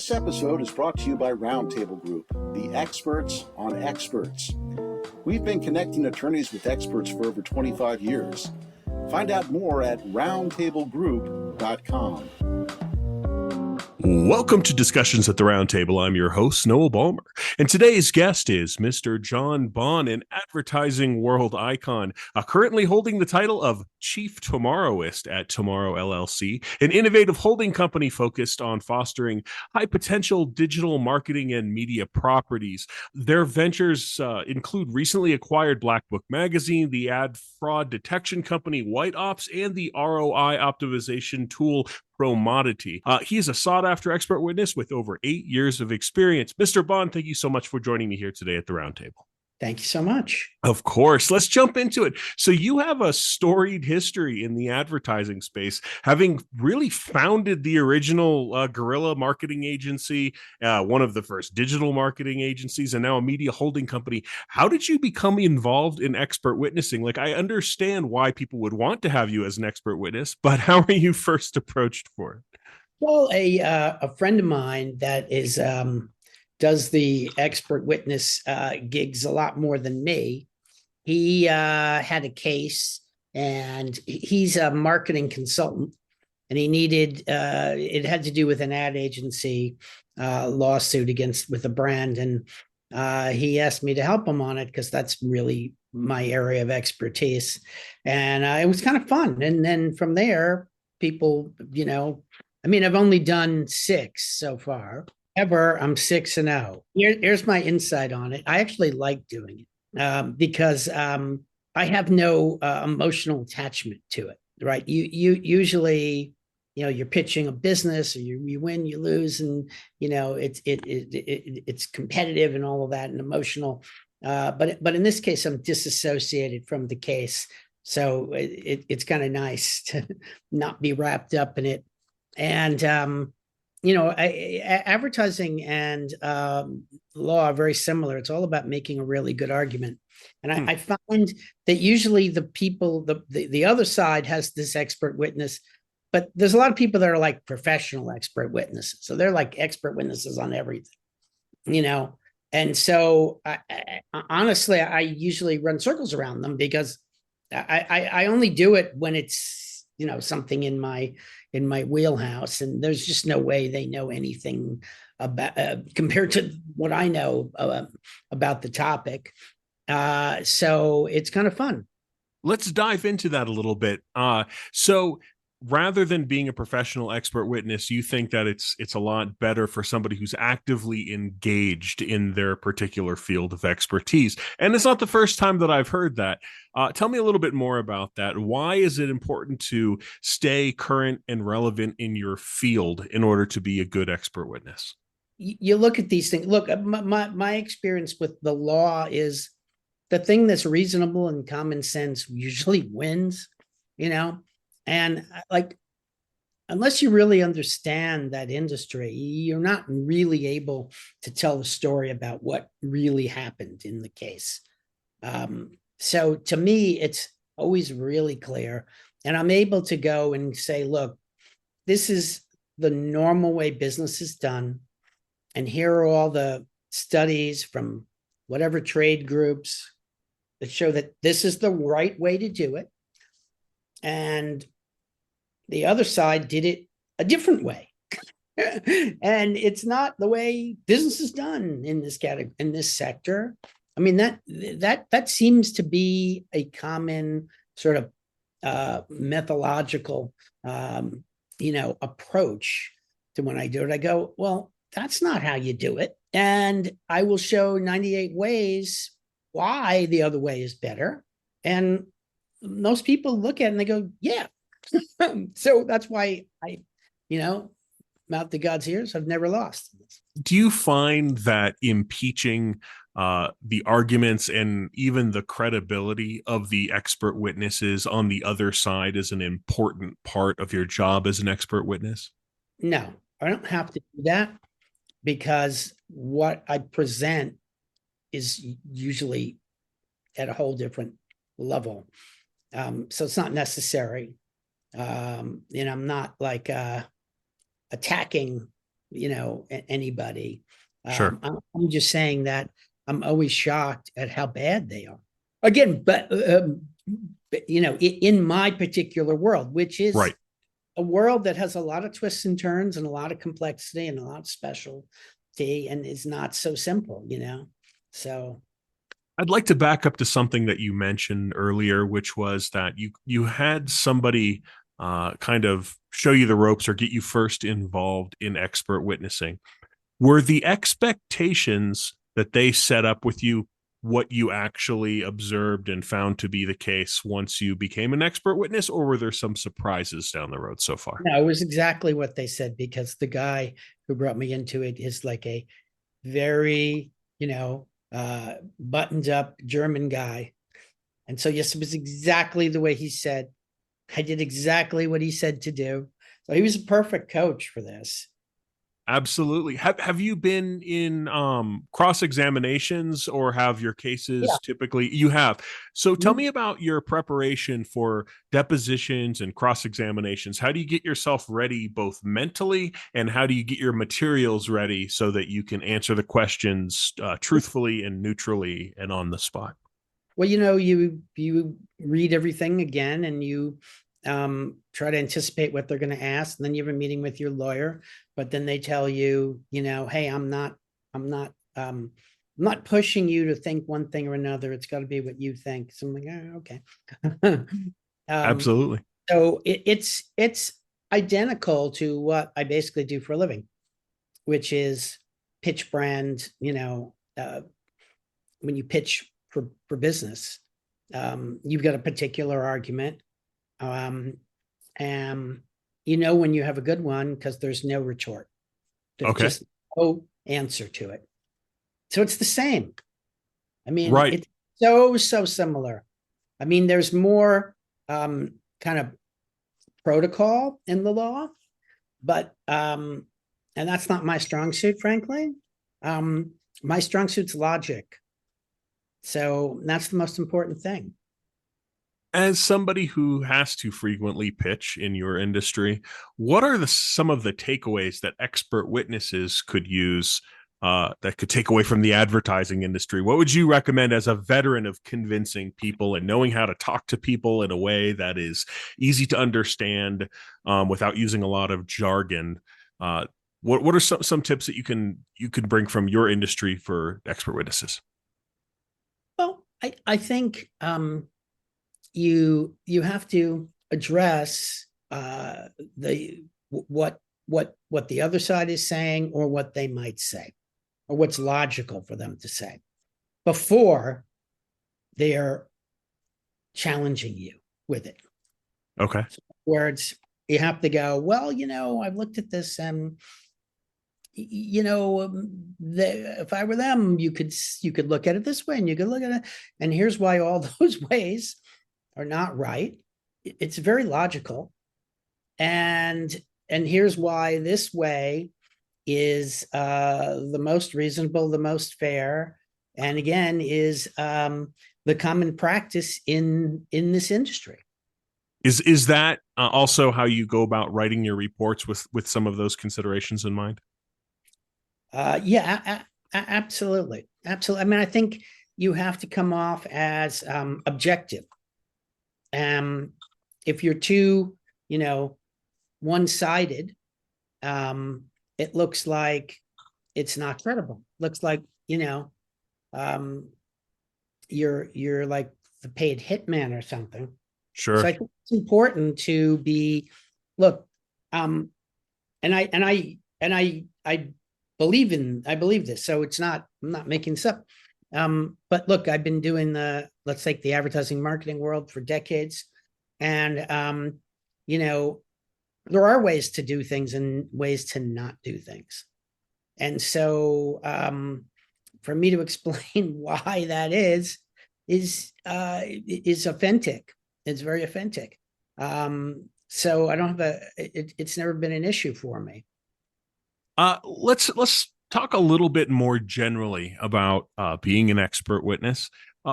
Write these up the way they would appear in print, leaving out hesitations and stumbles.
This episode is brought to you by Roundtable Group, the experts on experts. We've been connecting attorneys with experts for over 25 years. Find out more at roundtablegroup.com. Welcome to Discussions at the Roundtable. I'm your host, Noah Ballmer, and today's guest is Mr. Jon Bond, an advertising world icon, currently holding the title of Chief Tomorrowist at Tomorro LLC, an innovative holding company focused on fostering high-potential digital marketing and media properties. Their ventures include recently acquired Black Book Magazine, the ad fraud detection company White Ops, and the ROI optimization tool Promodity. He is a sought-after expert witness with over 8 years of experience. Mr. Bond, thank you so much for joining me here today at the Roundtable. Thank you so much. Of course. Let's jump into it. So you have a storied history in the advertising space, having really founded the original guerrilla marketing agency, one of the first digital marketing agencies, and now a media holding company. How did you become involved in expert witnessing? Like, I understand why people would want to have you as an expert witness, but how were you first approached for it? Well, a friend of mine that is does the expert witness gigs a lot more than me. He had a case, and he's a marketing consultant, and he needed it had to do with an ad agency lawsuit with a brand, and he asked me to help him on it because that's really my area of expertise, and it was kind of fun. And then from there, people, I've only done 6 so far. I'm 6-0. Here's my insight on it. I actually like doing it because I have no emotional attachment to it. Right? You usually, you're pitching a business, or you win, you lose, and it's competitive and all of that and emotional. But in this case, I'm disassociated from the case, so it's kind of nice to not be wrapped up in it. And advertising and law are very similar. It's all about making a really good argument. And I find that usually the people, the other side has this expert witness, but there's a lot of people that are like professional expert witnesses. So they're like expert witnesses on everything, And so honestly, I usually run circles around them because I only do it when it's, something in my wheelhouse, and there's just no way they know anything about compared to what I know about the topic. So it's kind of fun. Let's dive into that a little bit. So rather than being a professional expert witness, you think that it's a lot better for somebody who's actively engaged in their particular field of expertise. And it's not the first time that I've heard that. Tell me a little bit more about that. Why is it important to stay current and relevant in your field in order to be a good expert witness? You look at these things. Look, my experience with the law is the thing that's reasonable and common sense usually wins, And unless you really understand that industry, you're not really able to tell the story about what really happened in the case. So to me, it's always really clear. And I'm able to go and say, look, this is the normal way business is done. And here are all the studies from whatever trade groups that show that this is the right way to do it. And the other side did it a different way. And it's not the way business is done in this category, in this sector. I mean, that seems to be a common sort of methodological, approach to when I do it. I go, well, that's not how you do it. And I will show 98 ways why the other way is better. And most people look at it and they go, yeah. So that's why I, mouth to God's ears, I've never lost. Do you find that impeaching the arguments and even the credibility of the expert witnesses on the other side is an important part of your job as an expert witness? No, I don't have to do that because what I present is usually at a whole different level. So it's not necessary. I'm not like attacking anybody. Sure. I'm just saying that I'm always shocked at how bad they are. Again, in my particular world, which is Right. a world that has a lot of twists and turns and a lot of complexity and a lot of specialty and is not so simple, So I'd like to back up to something that you mentioned earlier, which was that you had somebody kind of show you the ropes or get you first involved in expert witnessing. Were the expectations that they set up with you what you actually observed and found to be the case once you became an expert witness, or were there some surprises down the road so far? no, it was exactly what they said, because the guy who brought me into it is like a very, buttoned up German guy. And so, yes, it was exactly the way he said. I did exactly what he said to do. So he was a perfect coach for this. Absolutely. Have you been in cross examinations, or have your Yeah. cases typically you have? So tell Mhm. me about your preparation for depositions and cross examinations. How do you get yourself ready both mentally, and how do you get your materials ready so that you can answer the questions truthfully and neutrally and on the spot? Well, you read everything again, and you try to anticipate what they're going to ask, and then you have a meeting with your lawyer. But then they tell you, hey, I'm not pushing you to think one thing or another. It's got to be what you think. So I'm like, oh, okay. um, Absolutely. so it's identical to what I basically do for a living, which is pitch brand. When you pitch for business, you've got a particular argument, and when you have a good one because there's no retort. There's Okay. just no answer to it. So it's the same. I mean, Right. it's so similar. I mean, there's more kind of protocol in the law, but and that's not my strong suit, frankly. My strong suit's logic. So that's the most important thing. As somebody who has to frequently pitch in your industry, what are some of the takeaways that expert witnesses could use that could take away from the advertising industry? What would you recommend as a veteran of convincing people and knowing how to talk to people in a way that is easy to understand without using a lot of jargon? What are some tips that you can bring from your industry for expert witnesses? Well, I think you have to address the what the other side is saying, or what they might say, or what's logical for them to say, before they are challenging you with it. Okay. So, words, you have to go, well, I've looked at this, and if I were them, you could look at it this way, and you could look at it, and here's why all those ways are not right. It's very logical, and here's why this way is the most reasonable, the most fair, and again is the common practice in this industry. Is that also how you go about writing your reports with some of those considerations in mind? Yeah, absolutely. I mean, I think you have to come off as objective. If you're too, one-sided, it looks like it's not credible. Looks like, you're like the paid hitman or something. So I Sure. think it's important to be, look, and I believe this. So I'm not making this up. But look, I've been doing let's take the advertising marketing world for decades. And, there are ways to do things and ways to not do things. And so, for me to explain why that is authentic. It's very authentic. So I don't have it's never been an issue for me. Let's talk a little bit more generally about being an expert witness.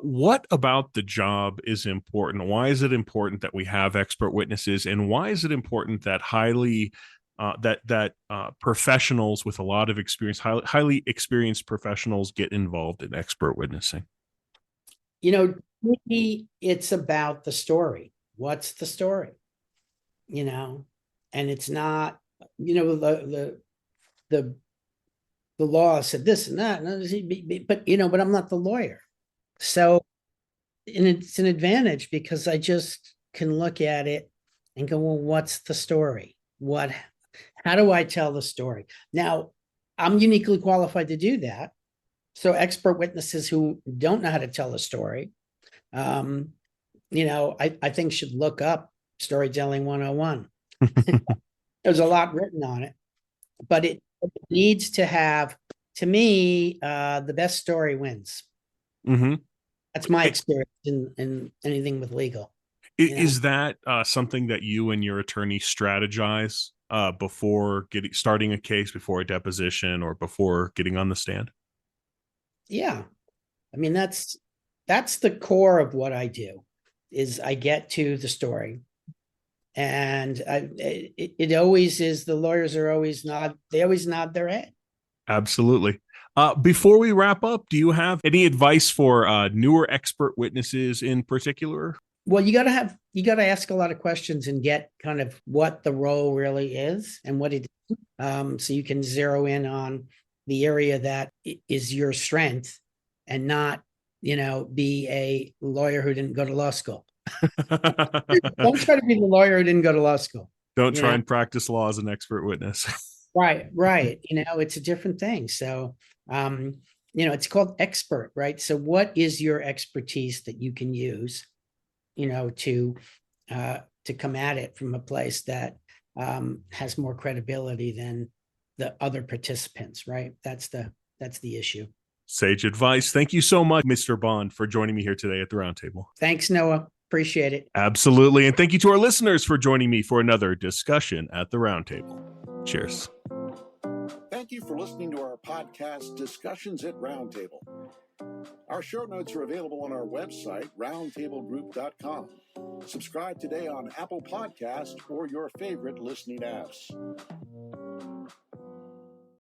What about the job is important? Why is it important that we have expert witnesses, and why is it important that highly that professionals with a lot of experience, highly experienced professionals, get involved in expert witnessing? To me, it's about the story. What's the story? And it's not, the law said this and that, but I'm not the lawyer. So, and it's an advantage because I just can look at it and go, well, what's the story? How do I tell the story? Now, I'm uniquely qualified to do that. So expert witnesses who don't know how to tell a story, I think should look up Storytelling 101. There's a lot written on it, but it needs to have, to me, the best story wins. Mm-hmm. That's my experience in anything with legal. Is that something that you and your attorney strategize before starting a case, before a deposition, or before getting on the stand? Yeah. I mean, that's the core of what I do, is I get to the story. And it always is, the lawyers are always they always nod their head. Absolutely. Before we wrap up, do you have any advice for newer expert witnesses in particular? Well, you got to ask a lot of questions and get kind of what the role really is and what it is. So you can zero in on the area that is your strength and not, be a lawyer who didn't go to law school. Don't try to be the lawyer who didn't go to law school. Don't try and practice law as an expert witness. Right. It's a different thing. So, it's called expert, right? So what is your expertise that you can use, to come at it from a place that has more credibility than the other participants, right? That's the issue. Sage advice. Thank you so much, Mr. Bond, for joining me here today at the Roundtable. Thanks, Noah. Appreciate it. Absolutely. And thank you to our listeners for joining me for another discussion at the Roundtable. Cheers. Thank you for listening to our podcast, Discussions at Roundtable. Our show notes are available on our website, roundtablegroup.com. Subscribe today on Apple Podcasts or your favorite listening apps.